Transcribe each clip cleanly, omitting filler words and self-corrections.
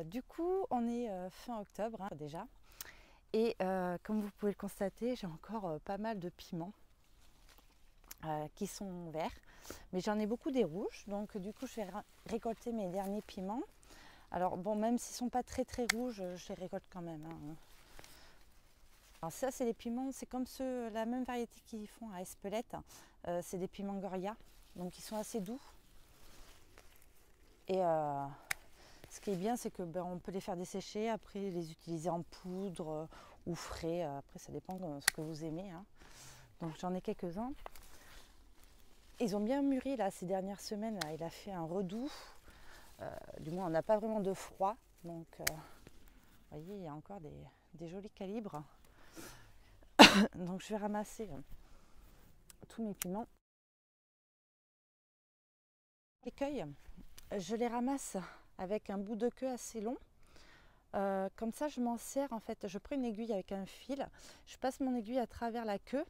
Du coup, on est fin octobre hein, déjà. Et comme vous pouvez le constater, j'ai encore pas mal de piments qui sont verts. Mais j'en ai beaucoup des rouges. Donc du coup, je vais récolter mes derniers piments. Alors bon, même s'ils ne sont pas très rouges, je les récolte quand même. Hein. Alors ça, c'est des piments, c'est comme ceux, la même variété qu'ils font à Espelette. C'est des piments Goria. Donc ils sont assez doux. Et ce qui est bien, c'est que on peut les faire dessécher, après les utiliser en poudre ou frais. Après, ça dépend de ce que vous aimez. Hein. Donc j'en ai quelques-uns. Ils ont bien mûri là ces dernières semaines. Là. Il a fait un redoux. Du moins, on n'a pas vraiment de froid. Donc, vous voyez, il y a encore des jolis calibres. Donc je vais ramasser tous mes piments. Les cueils, je les ramasse avec un bout de queue assez long. Comme ça, je m'en sers en fait. Je prends une aiguille avec un fil, je passe mon aiguille à travers la queue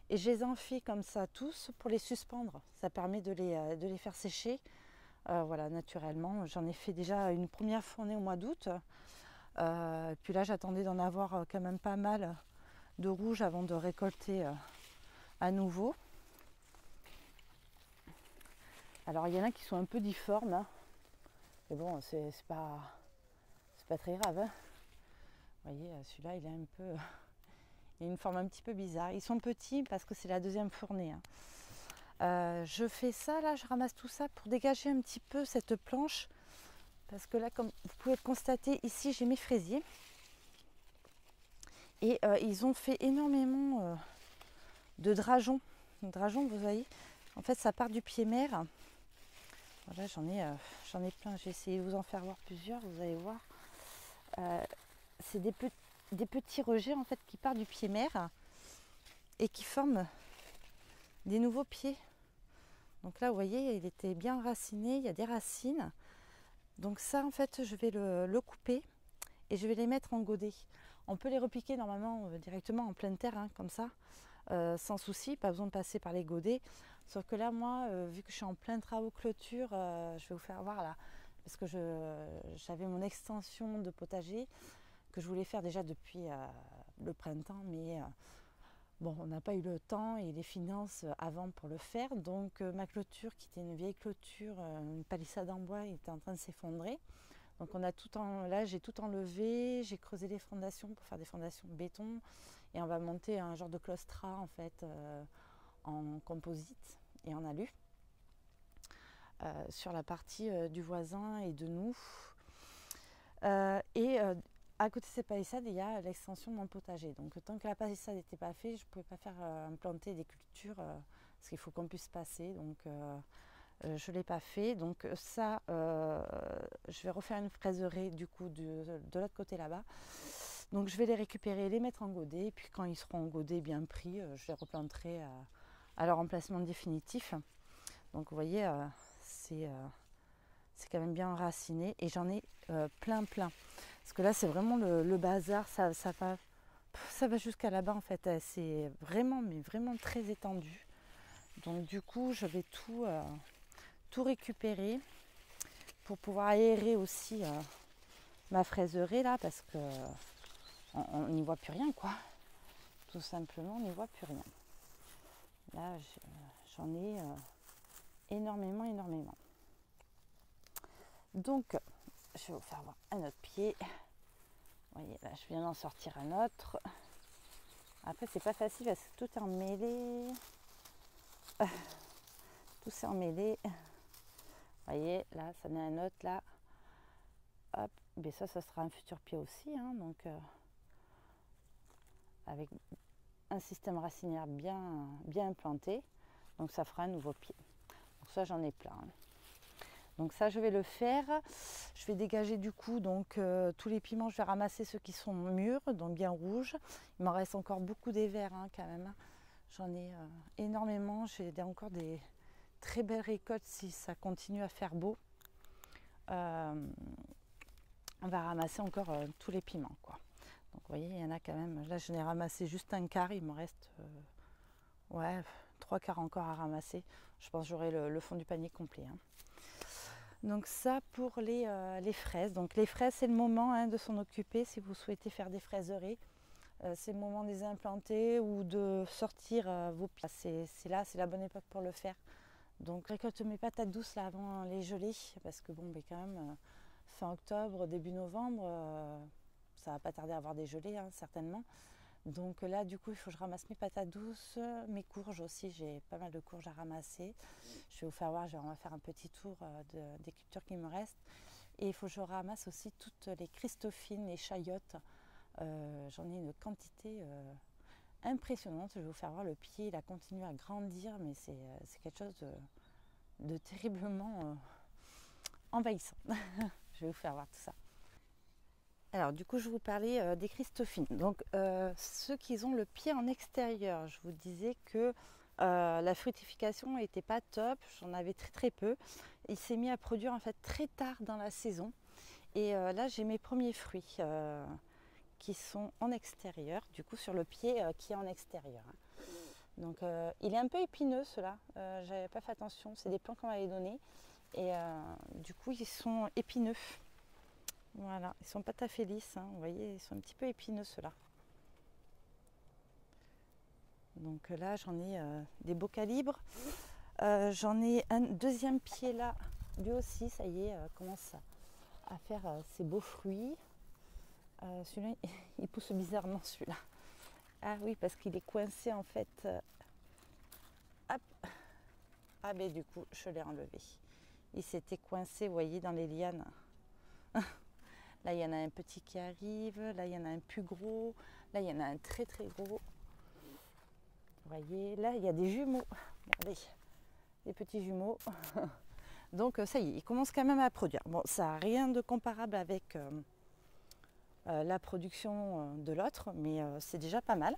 et je les enfile comme ça tous pour les suspendre. Ça permet de les faire sécher. Voilà, naturellement. J'en ai fait déjà une première fournée au mois d'août. Puis là, j'attendais d'en avoir quand même pas mal de rouge avant de récolter à nouveau. Alors, il y en a qui sont un peu difformes. Hein. Mais bon, c'est pas très grave. Hein. Vous voyez, celui-là, il est un peu... Il a une forme un petit peu bizarre. Ils sont petits parce que c'est la deuxième fournée. Hein. Je fais ça, là, je ramasse tout ça pour dégager un petit peu cette planche. Parce que là, comme vous pouvez le constater, ici, j'ai mes fraisiers. Et ils ont fait énormément de drageons. Drageons, vous voyez, en fait, ça part du pied mère. Voilà, j'en ai plein. J'ai essayé de vous en faire voir plusieurs, vous allez voir. C'est des petits rejets en fait qui partent du pied mère et qui forment des nouveaux pieds. Donc là, vous voyez, il était bien raciné, il y a des racines. Donc ça, en fait, je vais le couper et je vais les mettre en godet. On peut les repiquer normalement directement en pleine terre, hein, comme ça, sans souci, pas besoin de passer par les godets. Sauf que là, moi, vu que je suis en plein travaux clôture, je vais vous faire voir là, parce que j'avais mon extension de potager que je voulais faire déjà depuis le printemps, mais bon, on n'a pas eu le temps et les finances avant pour le faire. Donc ma clôture, qui était une vieille clôture, une palissade en bois, était en train de s'effondrer. Donc là, j'ai tout enlevé, j'ai creusé les fondations pour faire des fondations béton et on va monter un genre de claustrat en fait en composite et en alu sur la partie du voisin et de nous. À côté de ces palissades, il y a l'extension de mon potager. Donc tant que la palissade n'était pas faite, je ne pouvais pas faire implanter des cultures parce qu'il faut qu'on puisse passer. Donc je ne l'ai pas fait. Donc ça, je vais refaire une fraiserie du coup de l'autre côté là-bas. Donc je vais les récupérer, les mettre en godet. Et puis quand ils seront en godet bien pris, je les replanterai à leur emplacement définitif. Donc vous voyez, c'est quand même bien enraciné. Et j'en ai plein. Parce que là, c'est vraiment le bazar. Ça va jusqu'à là-bas en fait. C'est vraiment, mais vraiment très étendu. Donc du coup, je vais tout récupérer pour pouvoir aérer aussi ma fraiserie là, parce que on n'y voit plus rien quoi. Tout simplement, on n'y voit plus rien. Là, j'en ai énormément. Donc, je vais vous faire voir un autre pied. Vous voyez, là, je viens d'en sortir un autre. Après, c'est pas facile parce que tout est emmêlé. Tout s'est emmêlé. Vous voyez, là, ça met un autre là. Hop, mais ça sera un futur pied aussi. Hein, donc, avec un système racinaire bien implanté. Donc, ça fera un nouveau pied. Donc, ça, j'en ai plein. Hein. Donc ça, je vais le faire. Je vais dégager du coup donc tous les piments. Je vais ramasser ceux qui sont mûrs, donc bien rouges. Il m'en reste encore beaucoup des verts hein, quand même. J'en ai énormément. J'ai encore des très belles récoltes si ça continue à faire beau. On va ramasser encore tous les piments, quoi. Donc vous voyez, il y en a quand même. Là, je n'ai ramassé juste un quart. Il me reste 3 quarts encore à ramasser. Je pense que j'aurai le fond du panier complet. Hein. Donc ça pour les fraises. Donc les fraises, c'est le moment hein, de s'en occuper si vous souhaitez faire des fraiseries. C'est le moment de les implanter ou de sortir vos pieds. C'est là, c'est la bonne époque pour le faire. Donc je récolte mes patates douces là avant les gelées parce que bon, ben, quand même, fin octobre, début novembre, ça va pas tarder à avoir des gelées hein, certainement. Donc là du coup il faut que je ramasse mes patates douces, mes courges aussi, j'ai pas mal de courges à ramasser. Je vais vous faire voir, on va faire un petit tour des cultures qui me restent. Et il faut que je ramasse aussi toutes les Christophines, les chayotes. J'en ai une quantité impressionnante. Je vais vous faire voir le pied, il a continué à grandir, mais c'est quelque chose de terriblement envahissant. Je vais vous faire voir tout ça. Alors du coup je vais vous parler des Christophines. Donc ceux qui ont le pied en extérieur, je vous disais que la fructification n'était pas top, j'en avais très peu. Il s'est mis à produire en fait très tard dans la saison. Et là j'ai mes premiers fruits qui sont en extérieur, du coup sur le pied qui est en extérieur. Donc il est un peu épineux ceux-là, j'avais pas fait attention, c'est des plants qu'on m'avait donnés. Et du coup ils sont épineux. Voilà, ils sont pas tout à fait lisses, hein. Vous voyez, ils sont un petit peu épineux ceux-là. Donc là, j'en ai des beaux calibres. J'en ai un deuxième pied là, lui aussi, ça y est, commence à faire ses beaux fruits. Celui-là, il pousse bizarrement celui-là. Ah oui, parce qu'il est coincé en fait. Hop. Ah ben du coup, je l'ai enlevé. Il s'était coincé, vous voyez, dans les lianes. Là, il y en a un petit qui arrive. Là, il y en a un plus gros. Là, il y en a un très gros. Vous voyez, là, il y a des jumeaux. Regardez, des petits jumeaux. Donc, ça y est, il commence quand même à produire. Bon, ça n'a rien de comparable avec la production de l'autre, mais c'est déjà pas mal.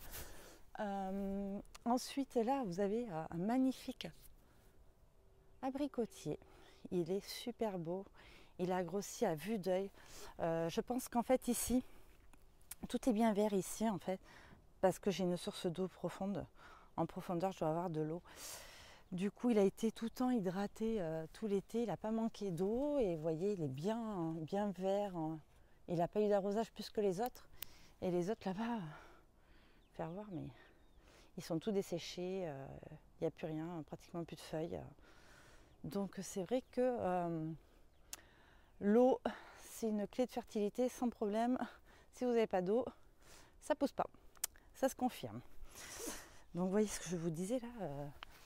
Ensuite, là, vous avez un magnifique abricotier. Il est super beau. Il a grossi à vue d'œil. Je pense qu'en fait ici, tout est bien vert ici en fait, parce que j'ai une source d'eau profonde. En profondeur, je dois avoir de l'eau. Du coup, il a été tout le temps hydraté tout l'été. Il n'a pas manqué d'eau et vous voyez, il est bien vert. Il n'a pas eu d'arrosage plus que les autres. Et les autres là-bas, faire voir, mais ils sont tous desséchés. Il n'y a plus rien, pratiquement plus de feuilles. Donc c'est vrai que l'eau, c'est une clé de fertilité sans problème. Si vous n'avez pas d'eau, ça ne pousse pas. Ça se confirme. Donc vous voyez ce que je vous disais là,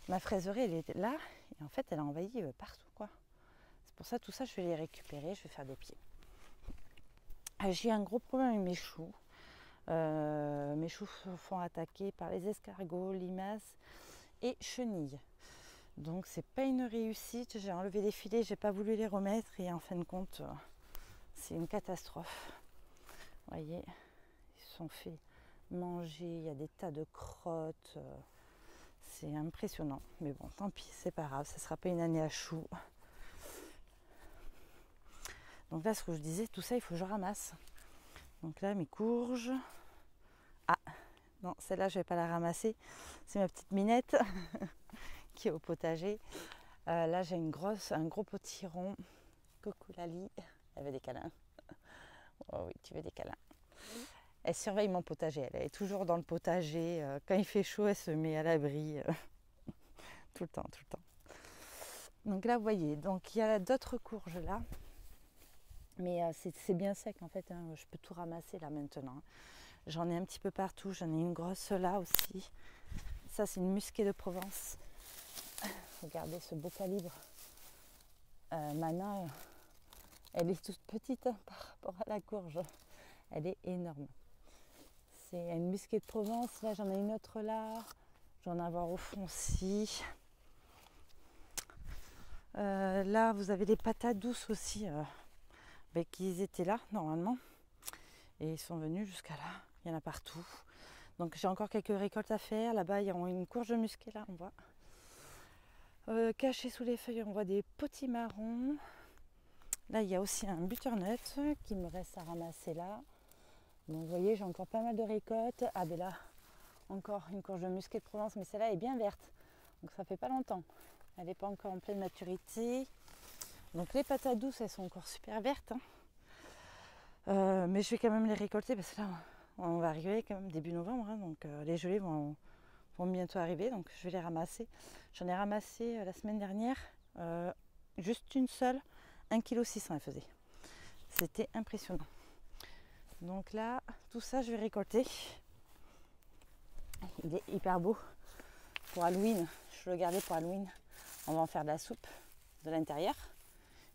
ma fraiserie elle était là et en fait elle a envahi partout quoi. C'est pour ça tout ça je vais les récupérer, je vais faire des pieds. J'ai un gros problème avec mes choux. Mes choux se font attaquer par les escargots, limaces et chenilles. Donc c'est pas une réussite, j'ai enlevé les filets, j'ai pas voulu les remettre et en fin de compte c'est une catastrophe. Vous voyez, ils se sont fait manger, il y a des tas de crottes, c'est impressionnant. Mais bon, tant pis, c'est pas grave, ça ne sera pas une année à choux. Donc là, ce que je disais, tout ça, il faut que je ramasse. Donc là, mes courges. Ah, non, celle-là, je ne vais pas la ramasser. C'est ma petite Minette qui est au potager. Là, j'ai un gros potiron. Coucou Lali, elle veut des câlins. Oh oui, tu veux des câlins. Elle surveille mon potager, elle est toujours dans le potager. Quand il fait chaud, elle se met à l'abri. Tout le temps. Donc là, vous voyez, donc il y a d'autres courges là. Mais c'est bien sec en fait, hein. Je peux tout ramasser là maintenant. J'en ai un petit peu partout, j'en ai une grosse là aussi. Ça, c'est une musquée de Provence. Regardez ce beau calibre. Mana, elle est toute petite hein, par rapport à la courge. Elle est énorme. C'est une musquée de Provence. Là, j'en ai une autre là. J'en ai avoir au fond aussi. Là, vous avez les patates douces aussi. Qui étaient là normalement. Et ils sont venus jusqu'à là. Il y en a partout. Donc j'ai encore quelques récoltes à faire. Là-bas, il y a une courge musquée là, on voit. Caché sous les feuilles, on voit des potimarrons. Là, il y a aussi un butternut qui me reste à ramasser là. Donc vous voyez, j'ai encore pas mal de récoltes. Ah ben là, encore une courge musquée de Provence, mais celle-là est bien verte. Donc ça fait pas longtemps. Elle n'est pas encore en pleine maturité. Donc les patates douces, elles sont encore super vertes. Hein. Mais je vais quand même les récolter parce que là, on va arriver quand même début novembre. Hein, donc les gelées vont bientôt arriver. Donc je vais les ramasser. J'en ai ramassé la semaine dernière. Juste une seule. 1,6 kg elle faisait. C'était impressionnant. Donc là, tout ça, je vais récolter. Il est hyper beau. Pour Halloween, je vais le garder pour Halloween. On va en faire de la soupe de l'intérieur.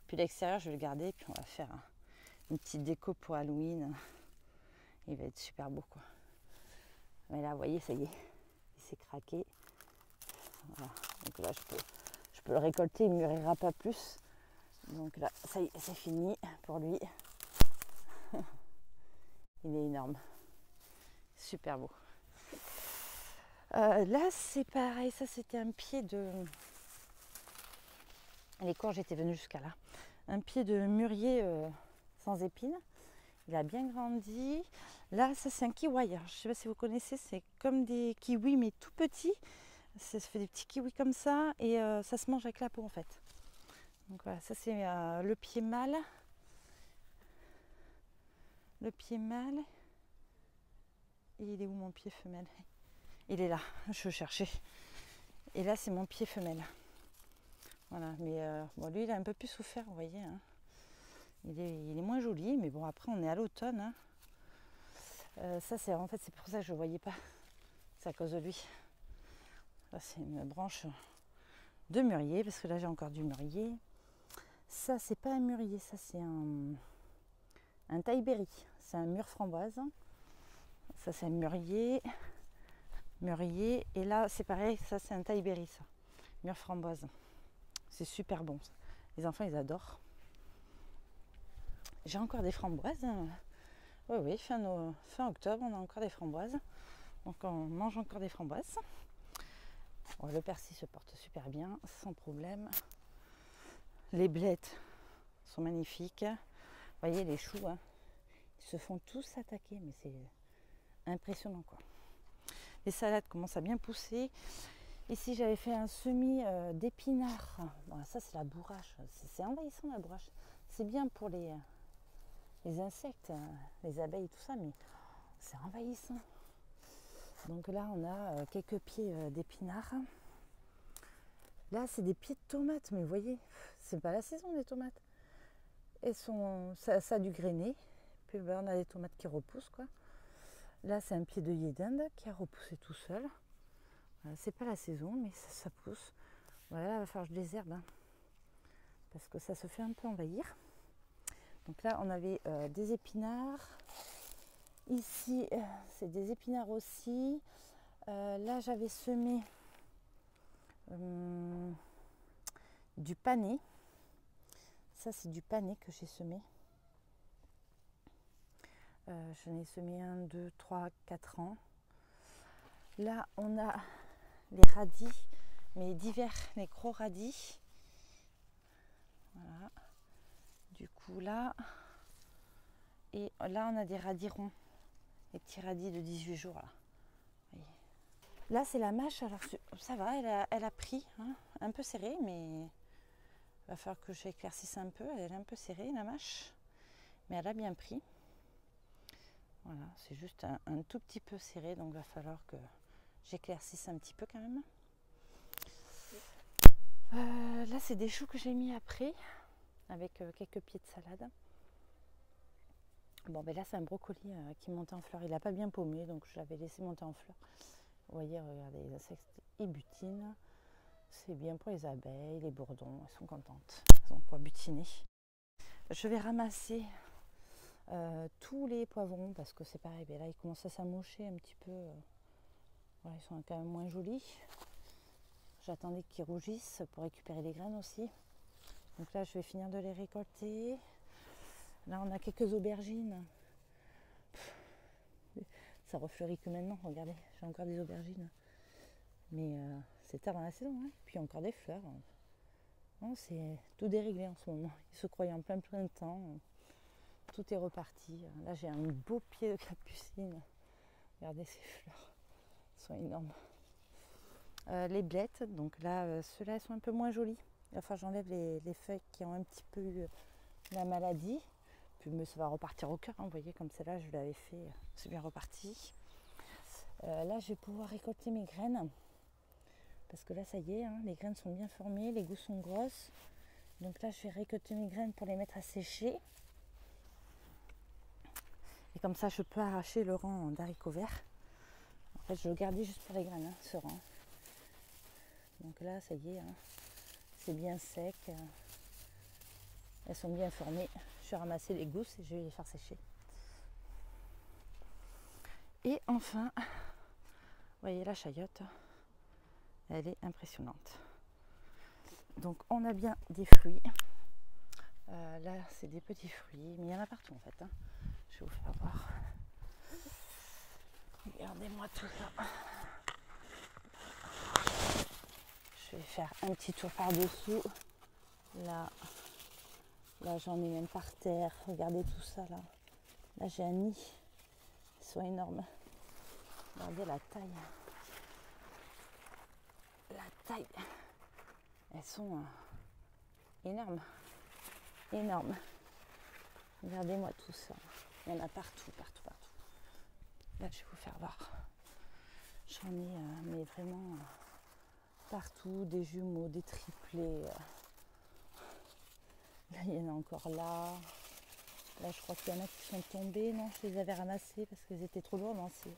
Puis l'extérieur, je vais le garder. Puis on va faire une petite déco pour Halloween. Il va être super beau, quoi. Mais là, vous voyez, ça y est. Il s'est craqué. Voilà. Donc là, je peux le récolter. Il ne mûrira pas plus. Donc là, ça y est, c'est fini pour lui. Il est énorme. Super beau. Là, c'est pareil. Ça, c'était un pied de... Les courges étaient venues jusqu'à là. Un pied de mûrier sans épines. Il a bien grandi. Là, ça, c'est un kiwi. Alors, je ne sais pas si vous connaissez. C'est comme des kiwis, mais tout petits. Ça se fait des petits kiwis comme ça. Et ça se mange avec la peau, en fait. Donc voilà, ça, c'est le pied mâle. Le pied mâle. Et il est où mon pied femelle? Il est là, je cherchais. Et là, c'est mon pied femelle. Voilà, mais bon, lui, il a un peu plus souffert, vous voyez. Hein. Il est moins joli, mais bon, après, on est à l'automne. Hein. Ça, c'est en fait, c'est pour ça que je ne voyais pas. C'est à cause de lui. Là, c'est une branche de mûrier, parce que là, j'ai encore du mûrier. Ça, c'est pas un mûrier, ça, c'est un taille-berry. C'est un mûr framboise. Ça, c'est un mûrier. Et là, c'est pareil, ça, c'est un taille-berry, ça. Mûr framboise. C'est super bon. Les enfants, ils adorent. J'ai encore des framboises. Oui, fin octobre, on a encore des framboises. Donc, on mange encore des framboises. Bon, le persil se porte super bien, sans problème. Les blettes sont magnifiques. Vous voyez, les choux, hein, ils se font tous attaquer, mais c'est impressionnant, quoi. Les salades commencent à bien pousser. Ici, j'avais fait un semis d'épinards. Bon, ça, c'est la bourrache. C'est envahissant, la bourrache. C'est bien pour les insectes, les abeilles, tout ça, mais c'est envahissant. Donc là, on a quelques pieds d'épinards. Là, c'est des pieds de tomates, mais vous voyez, c'est pas la saison des tomates. Ça a dû grainer. Puis ben, on a des tomates qui repoussent, quoi. Là, c'est un pied d'œillet d'Inde qui a repoussé tout seul. Voilà, c'est pas la saison, mais ça pousse. Voilà, là, il va falloir que je désherbe, hein, parce que ça se fait un peu envahir. Donc là, on avait des épinards. Ici, c'est des épinards aussi. Là, j'avais semé du panais. Ça, c'est du panais que j'ai semé. J'en ai semé 1, 2, 3, 4 ans. Là, on a les radis, mais divers, les gros radis. Voilà. Du coup, là. Et là, on a des radis ronds. Les petits radis de 18 jours. Là, là c'est la mâche. Alors, ça va, elle a pris. Hein, un peu serrée, mais il va falloir que j'éclaircisse un peu. Elle est un peu serrée, la mâche. Mais elle a bien pris. Voilà, c'est juste un tout petit peu serré, donc il va falloir que j'éclaircisse un petit peu quand même. Là, c'est des choux que j'ai mis après, avec quelques pieds de salade. Bon, ben là, c'est un brocoli qui montait en fleurs. Il n'a pas bien paumé, donc je l'avais laissé monter en fleurs. Vous voyez, regardez, les insectes, ils butinent. C'est bien pour les abeilles, les bourdons, elles sont contentes. Elles ont quoi butiner. Je vais ramasser tous les poivrons parce que c'est pareil, mais là ils commencent à s'amocher un petit peu. Voilà, ils sont quand même moins jolis. J'attendais qu'ils rougissent pour récupérer les graines aussi. Donc là je vais finir de les récolter. Là on a quelques aubergines. Ça refleurit que maintenant, regardez, j'ai encore des aubergines. Mais c'est tard dans la saison, hein. Puis encore des fleurs. Non, c'est tout déréglé en ce moment. Ils se croyaient en plein temps. Tout est reparti. Là, j'ai un beau pied de capucine. Regardez ces fleurs. Elles sont énormes. Les blettes, donc là, ceux-là, elles sont un peu moins jolies. Enfin, j'enlève les feuilles qui ont un petit peu eu la maladie. Puis mais ça va repartir au cœur, hein. Vous voyez, comme celle-là, je l'avais fait, c'est bien reparti. Là, je vais pouvoir récolter mes graines. Parce que là, ça y est, hein, les graines sont bien formées, les gousses sont grosses. Donc là, je vais récolter mes graines pour les mettre à sécher. Et comme ça, je peux arracher le rang d'haricots verts. En fait, je le gardais juste pour les graines, hein, ce rang. Donc là, ça y est, hein, c'est bien sec. Elles sont bien formées. Je vais ramasser les gousses et je vais les faire sécher. Et enfin, vous voyez la chayotte, elle est impressionnante. Donc on a bien des fruits. Là, c'est des petits fruits, mais il y en a partout en fait, hein. Je vais vous faire voir. Regardez-moi tout ça. Je vais faire un petit tour par-dessous. Là j'en ai même par terre. Regardez tout ça là. Là, j'ai un nid. Ils sont énormes. Regardez la taille. La taille. Elles sont énormes. Énormes. Regardez-moi tout ça. Il y en a partout, partout, partout. Là, je vais vous faire voir. J'en ai, mais vraiment partout. Des jumeaux, des triplés. Là, il y en a encore là. Là, je crois qu'il y en a qui sont tombés. Non, je les avais ramassés parce qu'ils étaient trop lourds. Non, c'est...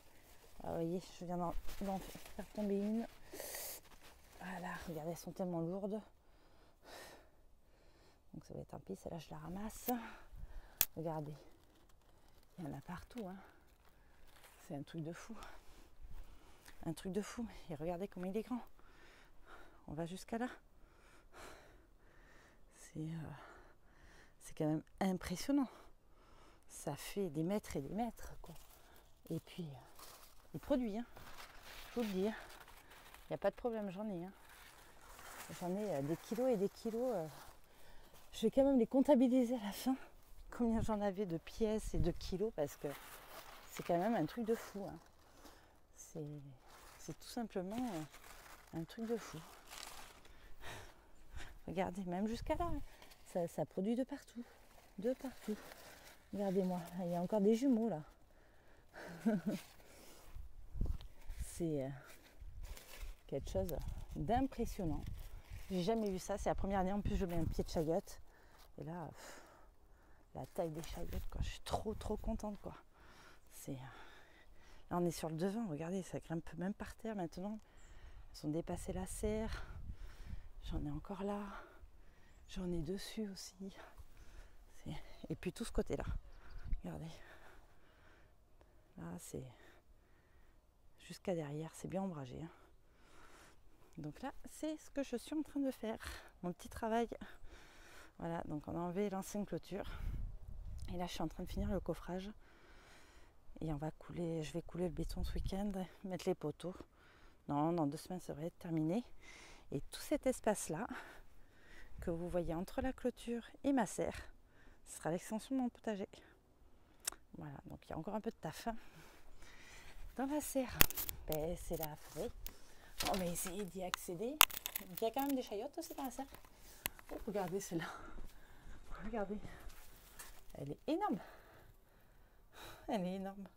Ah, vous voyez, je viens d'en faire tomber une. Voilà, regardez, elles sont tellement lourdes. Donc ça va être un pis, celle-là je la ramasse. Regardez, il y en a partout, hein. C'est un truc de fou. Un truc de fou. Et regardez comment il est grand. On va jusqu'à là. C'est quand même impressionnant. Ça fait des mètres et des mètres, quoi. Et puis, il produit, hein. Je vous le dis, hein. Il n'y a pas de problème, j'en ai, hein. J'en ai des kilos et des kilos. Je vais quand même les comptabiliser à la fin. Combien j'en avais de pièces et de kilos, parce que c'est quand même un truc de fou, hein. C'est tout simplement un truc de fou. Regardez, même jusqu'à là, ça produit de partout. De partout. Regardez-moi, il y a encore des jumeaux là. C'est quelque chose d'impressionnant. J'ai jamais vu ça, c'est la première année. En plus, je mets un pied de chayotte. Et là, la taille des chayottes, quoi. Je suis trop contente, quoi. Là, on est sur le devant. Regardez, ça grimpe même par terre maintenant. Elles ont dépassé la serre. J'en ai encore là. J'en ai dessus aussi. Et puis tout ce côté-là. Regardez. Là, c'est jusqu'à derrière. C'est bien ombragé, hein. Donc là, c'est ce que je suis en train de faire. Mon petit travail. Voilà, donc on a enlevé l'ancienne clôture. Et là, je suis en train de finir le coffrage. Et on va couler, je vais couler le béton ce week-end, mettre les poteaux. Non, dans 2 semaines, ça devrait être terminé. Et tout cet espace-là, que vous voyez entre la clôture et ma serre, ce sera l'extension de mon potager. Voilà, donc il y a encore un peu de taf, hein. Dans la serre, ben, c'est la forêt. On va essayer d'y accéder. Il y a quand même des chayottes aussi dans la serre. Oh, regardez celle-là. Regardez. Elle est énorme. Elle est énorme.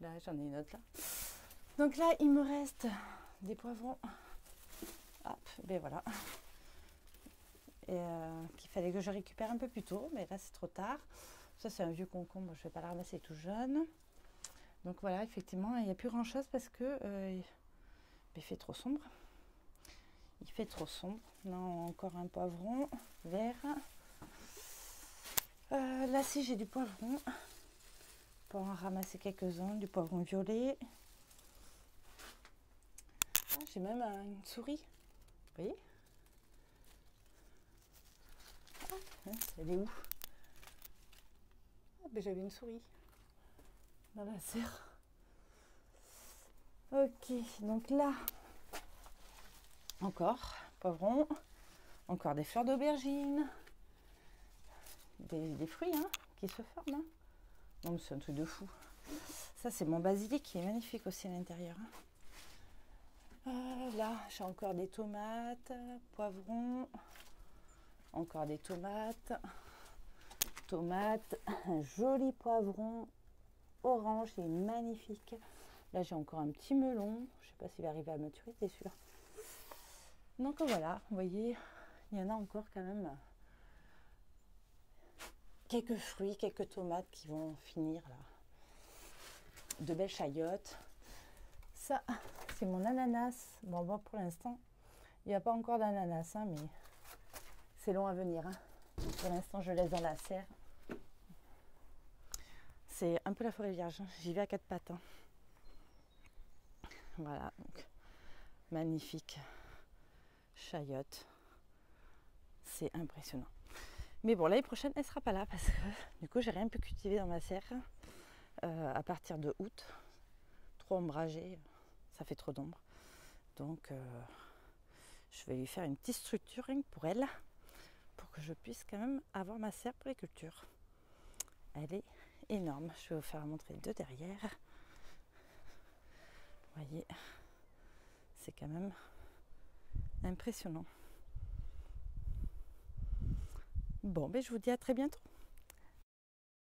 Là, j'en ai une autre là. Donc là, il me reste des poivrons. Hop, ben voilà. Et qu'il fallait que je récupère un peu plus tôt, mais là c'est trop tard. Ça c'est un vieux concombre, je ne vais pas le ramasser tout jeune. Donc voilà, effectivement, il n'y a plus grand chose parce que il fait trop sombre. Il fait trop sombre. Là, encore un poivron vert. Là, si j'ai du poivron, pour en ramasser quelques-uns, du poivron violet. Ah, j'ai même une souris. Vous voyez? Ah, elle est où? Ah, ben, j'avais une souris dans la serre. Ok, donc là, encore poivron, encore des fleurs d'aubergine, des fruits, hein, qui se forment, hein. Non, mais c'est un truc de fou. Ça, c'est mon basilic qui est magnifique aussi à l'intérieur, hein. Là, j'ai encore des tomates, poivrons, encore des tomates, un joli poivron orange, il est magnifique. Là, j'ai encore un petit melon, je ne sais pas s'il va arriver à maturité, celui-là. Donc voilà, vous voyez, il y en a encore quand même quelques fruits, quelques tomates qui vont finir là. De belles chayotes. Ça, c'est mon ananas. Bon, moi pour l'instant, il n'y a pas encore d'ananas, hein, mais c'est long à venir. Hein. Pour l'instant, je laisse dans la serre. C'est un peu la forêt vierge. Hein. J'y vais à quatre pattes. Hein. Voilà, donc magnifique chayotte. C'est impressionnant. Mais bon, l'année prochaine, elle ne sera pas là parce que du coup, j'ai rien pu cultiver dans ma serre à partir de août. Trop ombragé, ça fait trop d'ombre. Donc, je vais lui faire une petite structure rien que pour elle, pour que je puisse quand même avoir ma serre pour les cultures. Elle est énorme. Je vais vous faire montrer de derrière. Vous voyez, c'est quand même impressionnant. Bon, ben je vous dis à très bientôt.